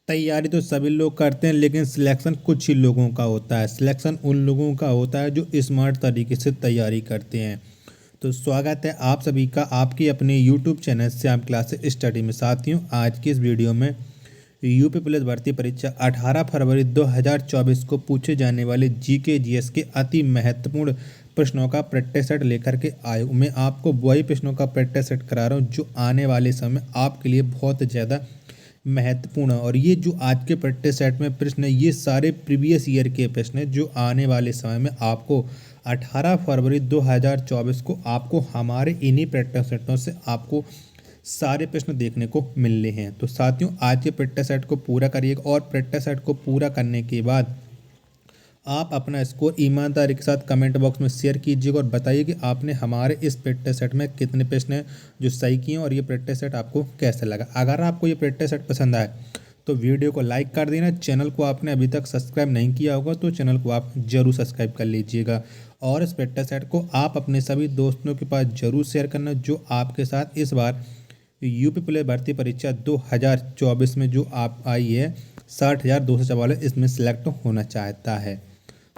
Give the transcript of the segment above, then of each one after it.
तैयारी तो सभी लोग करते हैं, लेकिन सिलेक्शन कुछ ही लोगों का होता है। सिलेक्शन उन लोगों का होता है जो स्मार्ट तरीके से तैयारी करते हैं। तो स्वागत है आप सभी का आपकी अपने YouTube channel Shyam classes study में। साथियों, आज की इस वीडियो में यूपी पुलिस भर्ती परीक्षा 18 फरवरी 2024 को पूछे जाने वाले जीके जीएस के अति महत्वपूर्ण प्रश्नों का प्रैक्टिस सेट लेकर के आए हूं। मैं आपको वही प्रश्नों का प्रैक्टिस सेट करा रहा हूं जो आने वाले समय आपके लिए बहुत ज़्यादा महत्वपूर्ण है। और ये जो आज के प्रैक्टिस सेट में प्रश्न है, ये सारे प्रीवियस ईयर के प्रश्न है जो आने वाले समय में आपको 18 फरवरी 2024 को आपको हमारे इन्हीं प्रैक्टिस सेटों से आपको सारे प्रश्न देखने को मिलने हैं। तो साथियों, आज के प्रैक्टिस सेट को पूरा करिएगा और प्रैक्टिस सेट को पूरा करने के बाद आप अपना स्कोर ईमानदारी के साथ कमेंट बॉक्स में शेयर कीजिएगा और बताइए कि आपने हमारे इस प्रैक्टिस सेट में कितने प्रश्न हैं जो सही किए और ये प्रैक्टिस सेट आपको कैसा लगा। अगर आपको ये प्रैक्टिस सेट पसंद आए तो वीडियो को लाइक कर देना। चैनल को आपने अभी तक सब्सक्राइब नहीं किया होगा तो चैनल को आप जरूर सब्सक्राइब कर लीजिएगा और इस प्रैक्टिस सेट को आप अपने सभी दोस्तों के पास जरूर शेयर करना जो आपके साथ इस बार यूपी पुलिस भर्ती परीक्षा 2024 में जो आप आई है 60,244 इसमें सेलेक्ट होना चाहता है।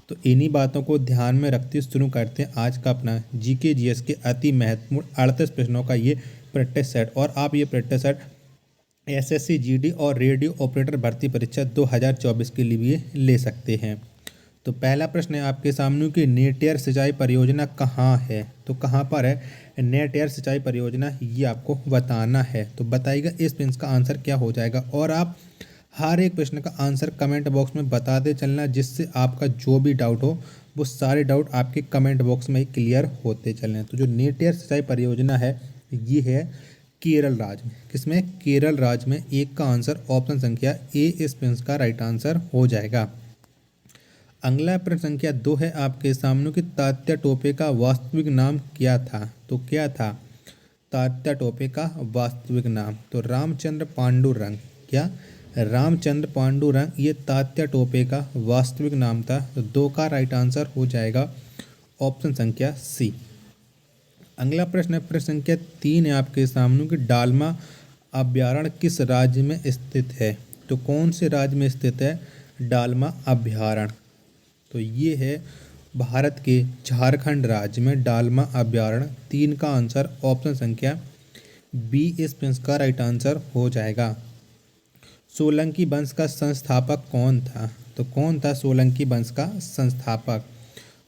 तो इन्हीं बातों को ध्यान में रखते शुरू करते हैं आज का अपना जीके जीएस के अति महत्वपूर्ण 38 प्रश्नों का ये प्रैक्टिस सेट। और आप ये प्रैक्टिस सेट एसएससी जीडी और रेडियो ऑपरेटर भर्ती परीक्षा 2024 के लिए भी ले सकते हैं। तो पहला प्रश्न है आपके सामने कि नेटियर सिंचाई परियोजना कहाँ है। तो कहाँ पर है नेटियर सिंचाई परियोजना, ये आपको बताना है। तो बताइएगा इस प्रश्न का आंसर क्या हो जाएगा और आप हर एक प्रश्न का आंसर कमेंट बॉक्स में बताते चलना, जिससे आपका जो भी डाउट हो वो सारे डाउट आपके कमेंट बॉक्स में ही क्लियर होते चलें। तो जो नेटियर सिंचाई परियोजना है ये है केरल राज्य में। किसमें? केरल राज्य में। एक का आंसर ऑप्शन संख्या ए इस प्रश्न का राइट आंसर हो जाएगा। अगला प्रश्न संख्या 2 है आपके सामने कि तात्या टोपे का वास्तविक नाम क्या था। तो क्या था तात्या टोपे का वास्तविक नाम? तो रामचंद्र पांडुरंग। क्या? रामचंद्र पांडुरंग ये तात्या टोपे का वास्तविक नाम था। तो 2 का राइट आंसर हो जाएगा ऑप्शन संख्या सी। अगला प्रश्न है प्रश्न संख्या 3 है आपके सामने कि डालमा अभ्यारण्य किस राज्य में स्थित है। तो कौन से राज्य में स्थित है डालमा अभ्यारण्य? तो ये है भारत के झारखंड राज्य में डालमा अभ्यारण्य। 3 का आंसर ऑप्शन संख्या बी इस प्रश्न का राइट आंसर हो जाएगा। सोलंकी वंश का संस्थापक कौन था? तो कौन था सोलंकी वंश का संस्थापक?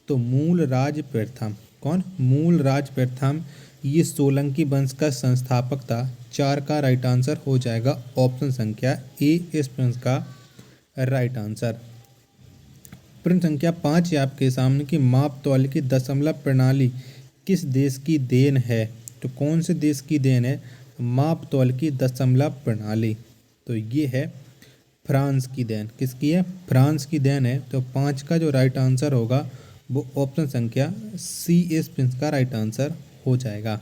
तो मूलराज प्रथम। कौन? मूलराज प्रथम ये सोलंकी वंश का संस्थापक था। 4 का राइट आंसर हो जाएगा ऑप्शन संख्या ए इस प्रश्न का राइट आंसर। प्रश्न संख्या 5 है आपके सामने कि माप तौल की दशमलव प्रणाली किस देश की देन है। तो कौन से देश की देन है माप तौल की दशमलव प्रणाली? तो ये है फ्रांस की देन। किसकी है? फ्रांस की देन है। तो 5 का जो राइट आंसर होगा वो ऑप्शन संख्या सी इस प्रश्न का राइट आंसर हो जाएगा।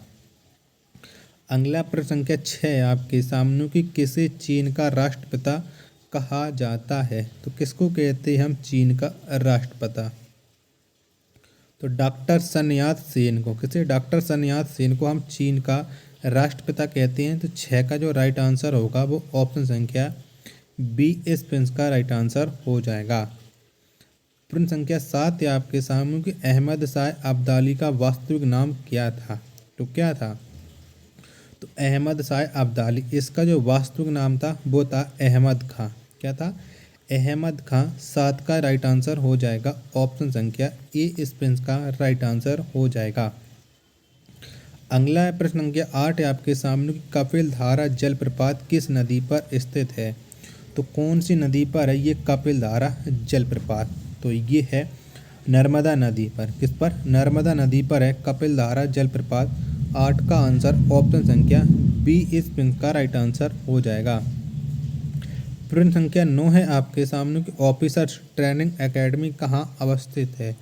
अगला प्रश्न संख्या 6 है आपके सामने कि किसे चीन का राष्ट्रपिता कहा जाता है। तो किसको कहते हैं हम चीन का राष्ट्रपिता? तो डॉक्टर सन यात सेन को। किसे? डॉक्टर सन यात सेन को हम चीन का राष्ट्रपिता कहते हैं। तो 6 का जो राइट आंसर होगा वो ऑप्शन संख्या बी इस प्रश्न का राइट आंसर हो जाएगा। प्रश्न संख्या 7 है आपके सामने कि अहमद शाह अब्दाली का वास्तविक नाम क्या था। तो क्या था? तो अहमद शाह अब्दाली इसका जो वास्तविक नाम था वो था अहमद खां। क्या था? अहमद खां। 7 का राइट आंसर हो जाएगा ऑप्शन संख्या ए इस प्रश्न का राइट आंसर हो जाएगा। अगला प्रश्न संख्या 8 है आपके सामने कि कपिल धारा जलप्रपात किस नदी पर स्थित है। तो कौन सी नदी पर है ये कपिल धारा जलप्रपात? तो ये है नर्मदा नदी पर। किस पर? नर्मदा नदी पर है कपिल धारा जलप्रपात। 8 का आंसर ऑप्शन संख्या बी इस प्रश्न का राइट आंसर हो जाएगा। प्रश्न संख्या 9 है आपके सामने कि ऑफिसर्स ट्रेनिंग एकेडमी कहाँ अवस्थित है।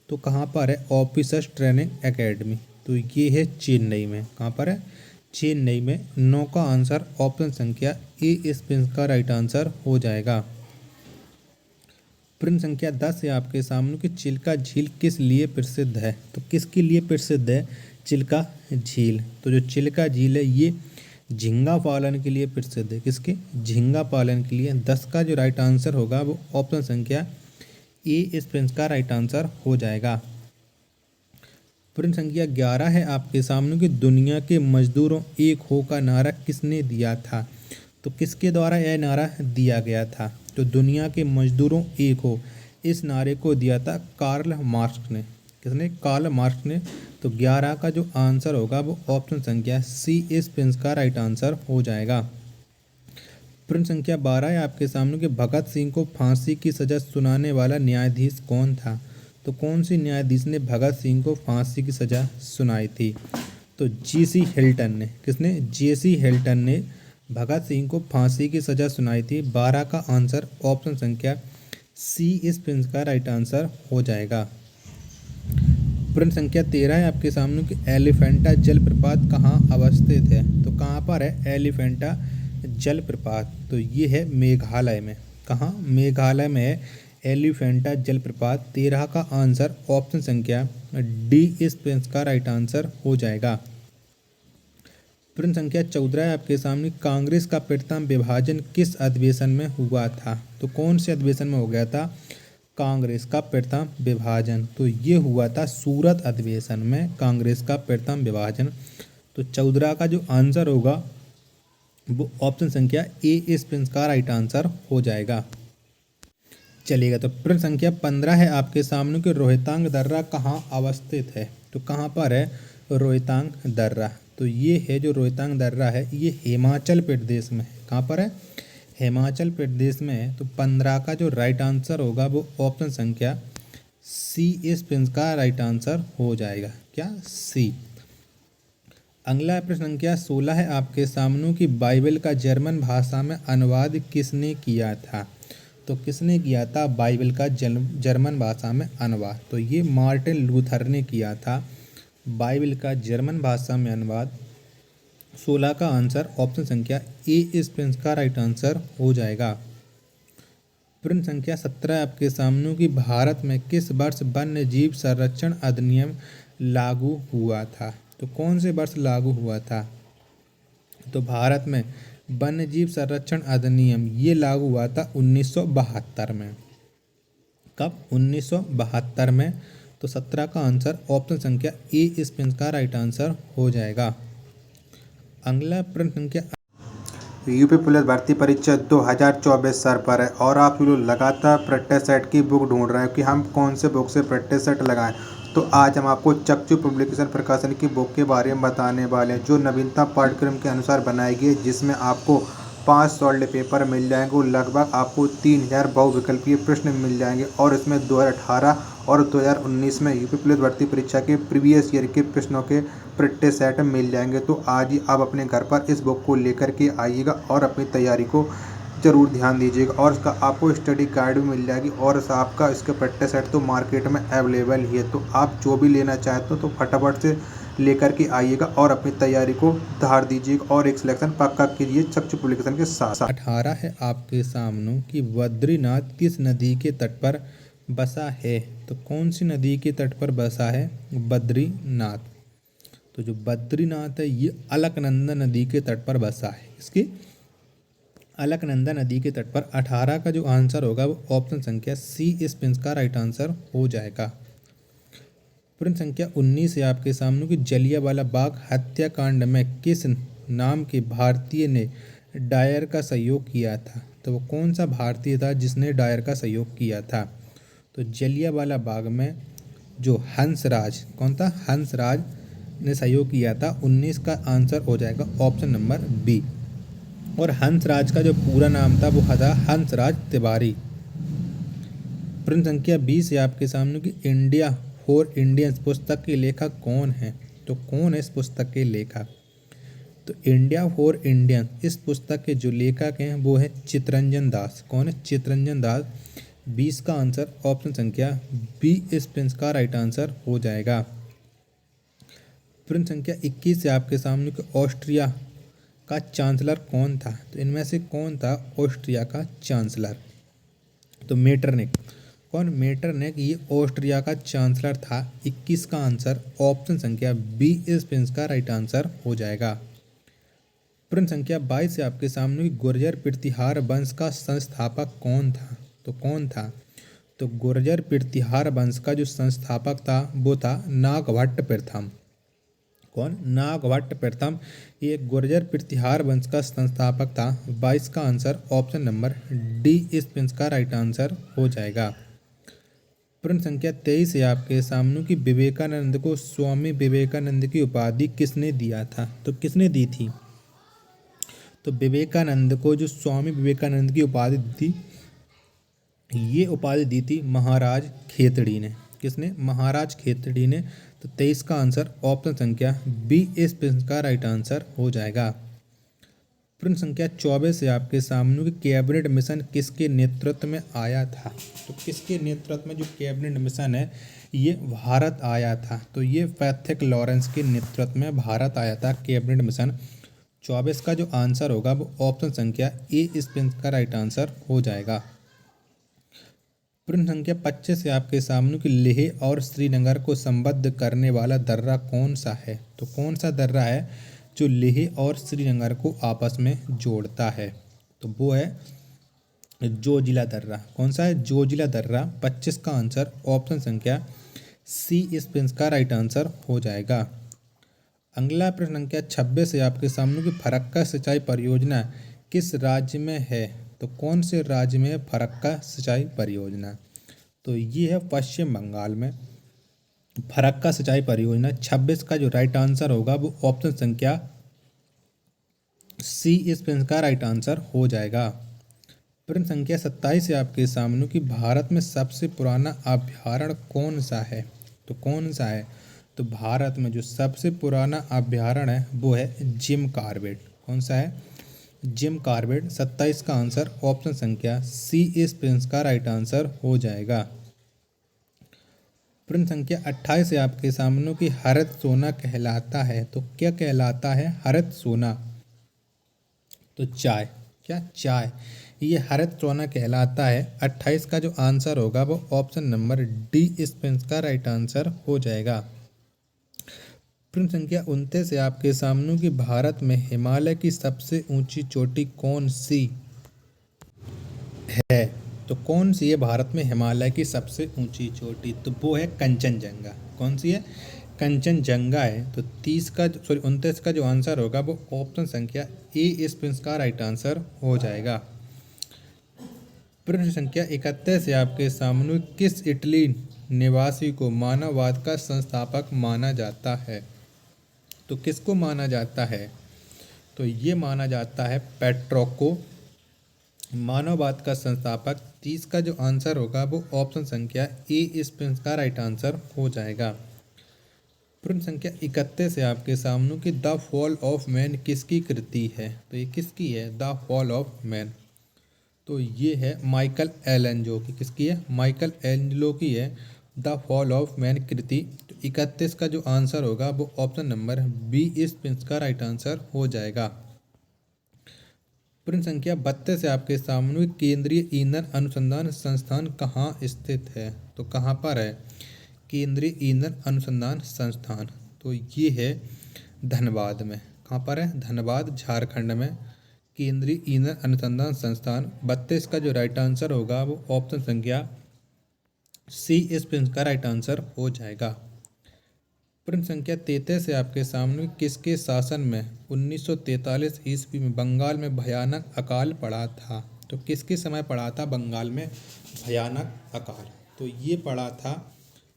तो कहाँ पर है ऑफिसर्स ट्रेनिंग एकेडमी? तो ये है चेन्नई में। कहाँ पर है? चेन्नई में। 9 का आंसर ऑप्शन संख्या ए इस प्रश्न का राइट आंसर हो जाएगा। प्रश्न संख्या 10 है आपके सामने कि चिल्का झील किस लिए प्रसिद्ध है। तो किसके लिए प्रसिद्ध है चिल्का झील? तो जो चिल्का झील है ये झींगा पालन के लिए प्रसिद्ध है। किसके? झींगा पालन के लिए। 10 का जो राइट आंसर होगा वो ऑप्शन संख्या ए इस प्रश्न का राइट आंसर हो जाएगा। प्रश्न संख्या 11 है आपके सामने कि दुनिया के मजदूरों एक हो का नारा किसने दिया था? तो किसके द्वारा यह नारा दिया गया था? तो दुनिया के मजदूरों एक हो, इस नारे को दिया था कार्ल मार्क्स ने। किसने? कार्ल मार्क्स ने। तो 11 का जो आंसर होगा वो ऑप्शन संख्या सी इस प्रश्न का राइट आंसर हो जाएगा। प्रश्न संख्या 12 है आपके सामने कि भगत सिंह को फांसी की सजा सुनाने वाला न्यायाधीश कौन था? तो कौन सी न्यायाधीश ने भगत सिंह को फांसी की सजा सुनाई थी? तो J.C. हिल्टन ने। किसने? J.C. हिल्टन ने भगत सिंह को फांसी की सजा सुनाई थी। 12 का आंसर ऑप्शन संख्या सी इस प्रश्न का राइट आंसर हो जाएगा। प्रश्न संख्या 13 है आपके सामने कि एलिफेंटा जलप्रपात कहाँ अवस्थित है? तो कहाँ पर है एलिफेंटा जलप्रपात? तो ये है मेघालय में। कहाँ? मेघालय में है एलिफेंटा जलप्रपात। 13 का आंसर ऑप्शन संख्या डी इस प्रश्न का राइट आंसर हो जाएगा। प्रश्न संख्या 14 है आपके सामने कांग्रेस का प्रथम विभाजन किस अधिवेशन में हुआ था? तो कौन से अधिवेशन में हो गया था कांग्रेस का प्रथम विभाजन? तो ये हुआ था सूरत अधिवेशन में कांग्रेस का प्रथम विभाजन। तो 14 का जो आंसर होगा वो ऑप्शन संख्या ए इस प्रश्न का राइट आंसर हो जाएगा। चलिएगा, तो प्रश्न संख्या 15 है आपके सामने कि रोहतांग दर्रा कहाँ अवस्थित है? तो कहाँ पर है रोहतांग दर्रा? तो ये है जो रोहतांग दर्रा है ये हिमाचल प्रदेश में है। कहाँ पर है? हिमाचल प्रदेश में है। तो 15 का जो राइट आंसर होगा वो ऑप्शन संख्या सी इस प्रश्न का राइट आंसर हो जाएगा। क्या? सी। अगला प्रश्न संख्या 16 है आपके सामने कि बाइबल का जर्मन भाषा में अनुवाद किसने किया था? तो किसने किया था बाइबल का जर्मन भाषा में अनुवाद? तो ये मार्टिन लूथर ने किया था बाइबल का जर्मन भाषा में अनुवाद। 16 का आंसर ऑप्शन संख्या ए इस प्रश्न का राइट आंसर हो जाएगा। प्रश्न संख्या 17 आपके सामने कि भारत में किस वर्ष वन्य जीव संरक्षण अधिनियम लागू हुआ था? तो कौन से वर्ष लागू हुआ था? तो भारत में वन्य जीव संरक्षण अधिनियम ये लागू हुआ था 1972 में। कब? 1972 में। तो 17 का आंसर ऑप्शन संख्या ए इस प्रश्न का राइट आंसर हो जाएगा। अगला प्रश्न संख्या यूपी पुलिस भर्ती परीक्षा 2024 सर पर है और आप लोग लगातार प्रैक्टिस सेट की बुक ढूंढ रहे हैं कि हम कौन से बुक से प्रैक्टिस सेट लगाएं। तो आज हम आपको चक्षु पब्लिकेशन प्रकाशन की बुक के बारे में बताने वाले हैं जो नवीनतम पाठ्यक्रम के अनुसार बनाई गई है, जिसमें आपको 5 सॉल्ड पेपर मिल जाएंगे और लगभग आपको 3000 बहुविकल्पीय प्रश्न मिल जाएंगे और इसमें 2018 और 2019 में यूपी पुलिस भर्ती परीक्षा के प्रीवियस ईयर के प्रश्नों के प्रैक्टिस सेट मिल जाएंगे। तो आज ही आप अपने घर पर इस बुक को लेकर के आइएगा और अपनी तैयारी को ज़रूर ध्यान दीजिएगा और इसका आपको स्टडी गाइड भी मिल जाएगी और आपका इसका प्रैक्टिस सेट तो मार्केट में अवेलेबल ही है। तो आप जो भी लेना चाहते हो तो फटाफट से लेकर के आइएगा और अपनी तैयारी को धार दीजिएगा और एक सिलेक्शन पक्का कीजिए चक्षु पब्लिकेशन के साथ साथ। 18 है आपके सामने कि बद्रीनाथ किस नदी के तट पर बसा है? तो कौन सी नदी के तट पर बसा है बद्रीनाथ? तो जो बद्रीनाथ है ये अलकनंदा नदी के तट पर बसा है। इसकी अलकनंदा नदी के तट पर। 18 का जो आंसर होगा वो ऑप्शन संख्या सी इस प्रश्न का राइट आंसर हो जाएगा। प्रश्न संख्या 19 है आपके सामने कि जलियांवाला बाग हत्याकांड में किस नाम के भारतीय ने डायर का सहयोग किया था? तो वो कौन सा भारतीय था जिसने डायर का सहयोग किया था? तो जलियांवाला बाग में जो हंसराज, कौन था? हंसराज ने सहयोग किया था। 19 का आंसर हो जाएगा ऑप्शन नंबर बी। और हंसराज का जो पूरा नाम था वो था हंसराज तिवारी। प्रश्न संख्या 20 है आपके सामने कि इंडिया फॉर इंडियंस पुस्तक के लेखक कौन है? तो कौन है इस पुस्तक के लेखक? तो इंडिया फॉर इंडियन इस पुस्तक के जो लेखक हैं वो है चितरंजन दास। कौन है? चितरंजन दास। 20 का आंसर ऑप्शन संख्या बी इस प्रश्न का राइट आंसर हो जाएगा। प्रश्न संख्या 21 है आपके सामने कि ऑस्ट्रिया का चांसलर कौन था? तो इनमें से कौन था ऑस्ट्रिया का चांसलर? तो मेटरनिक। कौन? मेटरनिक ये ऑस्ट्रिया का चांसलर था। 21 का आंसर ऑप्शन संख्या बी इस प्रश्न का राइट आंसर हो जाएगा। प्रश्न संख्या 22 से आपके सामने गुर्जर प्रतिहार वंश का संस्थापक कौन था? तो कौन था? तो गुर्जर प्रतिहार वंश का जो संस्थापक था वो था नागभट्ट प्रथम। कौन? नागभट्ट प्रथम ये गुर्जर प्रतिहार वंश का संस्थापक था। 22 का आंसर ऑप्शन नंबर डी इस प्रश्न का राइट आंसर हो जाएगा। प्रश्न संख्या 23 है आपके सामने कि विवेकानंद को स्वामी विवेकानंद की उपाधि किसने दिया था? तो किसने दी थी? तो विवेकानंद को जो स्वामी विवेकानंद की उपाधि दी थी, ये उपाधि दी थी महाराज खेतड़ी ने। किसने? महाराज खेतड़ी ने। तो 23 का आंसर ऑप्शन संख्या बी इस प्रश्न का राइट आंसर हो जाएगा। प्रश्न संख्या 24 है आपके सामने कि कैबिनेट मिशन किसके नेतृत्व में आया था? तो किसके नेतृत्व में जो कैबिनेट मिशन है ये भारत आया था? तो ये पैथिक लॉरेंस के नेतृत्व में भारत आया था कैबिनेट मिशन। 24 का जो आंसर होगा वो ऑप्शन संख्या ए इस प्रश्न का राइट आंसर हो जाएगा। प्रश्न संख्या 25 से आपके सामने कि लेह और श्रीनगर को संबद्ध करने वाला दर्रा कौन सा है? तो कौन सा दर्रा है जो लेह और श्रीनगर को आपस में जोड़ता है? तो वो है जोजिला दर्रा। कौन सा है? जोजिला दर्रा। 25 का आंसर ऑप्शन संख्या सी इस प्रश्न का राइट आंसर हो जाएगा। अगला प्रश्न संख्या 26 है आपके सामने कि फरक्का सिंचाई परियोजना किस राज्य में है? तो कौन से राज्य में है फरक्का सिंचाई परियोजना? तो ये है पश्चिम बंगाल में फरक्का सिंचाई परियोजना। 26 का जो राइट आंसर होगा वो ऑप्शन संख्या सी इस प्रश्न का राइट आंसर हो जाएगा। प्रश्न संख्या 27 है आपके सामने कि भारत में सबसे पुराना अभ्यारण्य कौन सा है? तो कौन सा है? तो भारत में जो सबसे पुराना अभ्यारण्य है वो है जिम कॉर्बेट। कौन सा है? Jim Corbett. 27 का आंसर ऑप्शन संख्या सी इस प्रश्न का राइट आंसर हो जाएगा। प्रश्न संख्या 28 है आपके सामने कि हरित सोना कहलाता है। तो क्या कहलाता है हरित सोना? तो चाय। क्या? चाय। ये हरित सोना कहलाता है। 28 का जो आंसर होगा वो ऑप्शन नंबर डी इस प्रश्न का राइट आंसर हो जाएगा। प्रश्न संख्या 29 है आपके सामने कि भारत में हिमालय की सबसे ऊंची चोटी कौन सी है? तो कौन सी है भारत में हिमालय की सबसे ऊंची चोटी? तो वो है कंचनजंगा। कौन सी है? कंचनजंगा है। तो 29 का जो आंसर होगा वो ऑप्शन संख्या ए इस प्रश्न का राइट आंसर हो जाएगा। प्रश्न संख्या 31 है आपके सामने किस इटली निवासी को मानववाद का संस्थापक माना जाता है? तो किसको माना जाता है? तो ये माना जाता है पेट्रोको, मानववाद का संस्थापक। 30 का जो आंसर होगा वो ऑप्शन संख्या ए इस प्रश्न का राइट आंसर हो जाएगा। प्रश्न संख्या 31 है आपके सामने कि द फॉल ऑफ मैन किसकी कृति है? तो ये किसकी है द फॉल ऑफ मैन? तो ये है माइकल एलेंजो की। किसकी है? माइकल एलेंजो की है द फॉल ऑफ मैन कृति। तो 31 का जो आंसर होगा वो ऑप्शन नंबर बी इस प्रश्न का राइट आंसर हो जाएगा। प्रश्न संख्या 32 है आपके सामने केंद्रीय ईंधन अनुसंधान संस्थान कहाँ स्थित है? तो कहाँ पर है केंद्रीय ईंधन अनुसंधान संस्थान? तो ये है धनबाद में। कहाँ पर है? धनबाद, झारखंड में केंद्रीय ईंधन अनुसंधान संस्थान। 32 का जो राइट आंसर होगा वो ऑप्शन संख्या सी इस प्रश्न का राइट आंसर हो जाएगा। प्रश्न संख्या 33 है आपके सामने किसके शासन में 1943 ईस्वी में बंगाल में भयानक अकाल पड़ा था? तो किसके समय पड़ा था बंगाल में भयानक अकाल? तो ये पड़ा था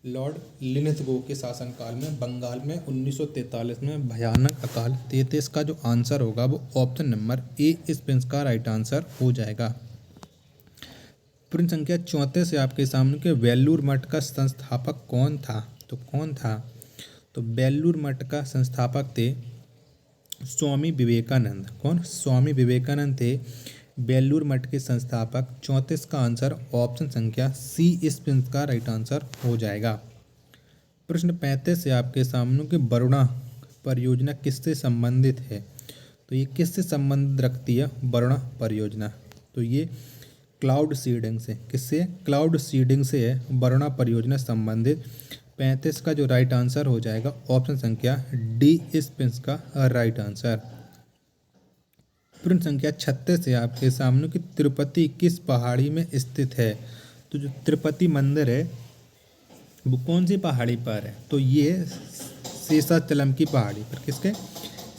लॉर्ड लिनथगो के शासनकाल में बंगाल में 1943 में भयानक अकाल। 33 का जो आंसर होगा वो ऑप्शन नंबर ए इस प्रश्न का राइट आंसर हो जाएगा। प्रश्न संख्या 34 है आपके सामने के वेल्लूर मठ का संस्थापक कौन था? तो कौन था? तो वेल्लूर मठ का संस्थापक थे स्वामी विवेकानंद। कौन? स्वामी विवेकानंद थे बेलूर मठ के संस्थापक। 34 का आंसर ऑप्शन संख्या सी इस प्रश्न का राइट आंसर हो जाएगा। प्रश्न 35 है आपके सामने कि वरुणा परियोजना किससे संबंधित है? तो ये किससे संबंध रखती है वरुणा परियोजना? तो ये क्लाउड सीडिंग से। किससे? क्लाउड सीडिंग से है वरुणा परियोजना संबंधित। 35 का जो राइट आंसर हो जाएगा ऑप्शन संख्या डी इस प्रश्न का राइट आंसर। प्रश्न संख्या 36 है आपके सामने कि तिरुपति किस पहाड़ी में स्थित है। तो जो तिरुपति मंदिर है वो कौन सी पहाड़ी पर है, तो ये शेषाचलम की पहाड़ी पर। किसके?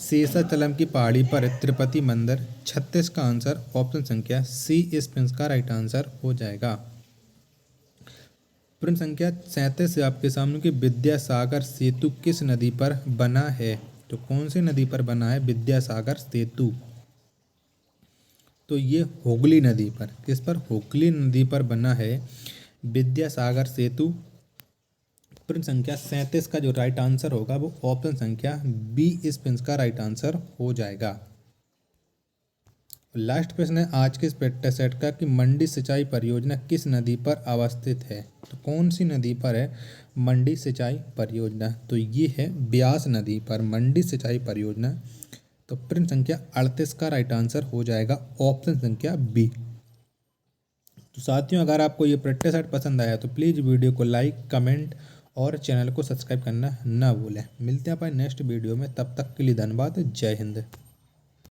शेषाचलम की पहाड़ी पर है तिरुपति मंदिर। 36 का आंसर ऑप्शन संख्या सी इस प्रश्न का राइट आंसर हो जाएगा। प्रश्न संख्या 37 है आपके सामने कि विद्यासागर सेतु किस नदी पर बना है। तो कौन सी नदी पर बना है विद्यासागर सेतु, तो ये हुगली नदी पर। किस पर? हुगली नदी पर बना है विद्यासागर सेतु। प्रश्न संख्या 37 का जो राइट आंसर होगा वो ऑप्शन संख्या बी इस प्रश्न का राइट आंसर हो जाएगा। लास्ट प्रश्न है आज के इस प्रैक्टिस सेट का कि मंडी सिंचाई परियोजना किस नदी पर अवस्थित है। तो कौन सी नदी पर है मंडी सिंचाई परियोजना, तो ये है ब्यास नदी पर मंडी सिंचाई परियोजना। तो प्रश्न संख्या 38 का राइट आंसर हो जाएगा ऑप्शन संख्या बी। तो साथियों, अगर आपको ये प्रैक्टिस सेट पसंद आया तो प्लीज़ वीडियो को लाइक, कमेंट और चैनल को सब्सक्राइब करना ना भूलें। मिलते हैं अपन नेक्स्ट वीडियो में, तब तक के लिए धन्यवाद। जय हिंद।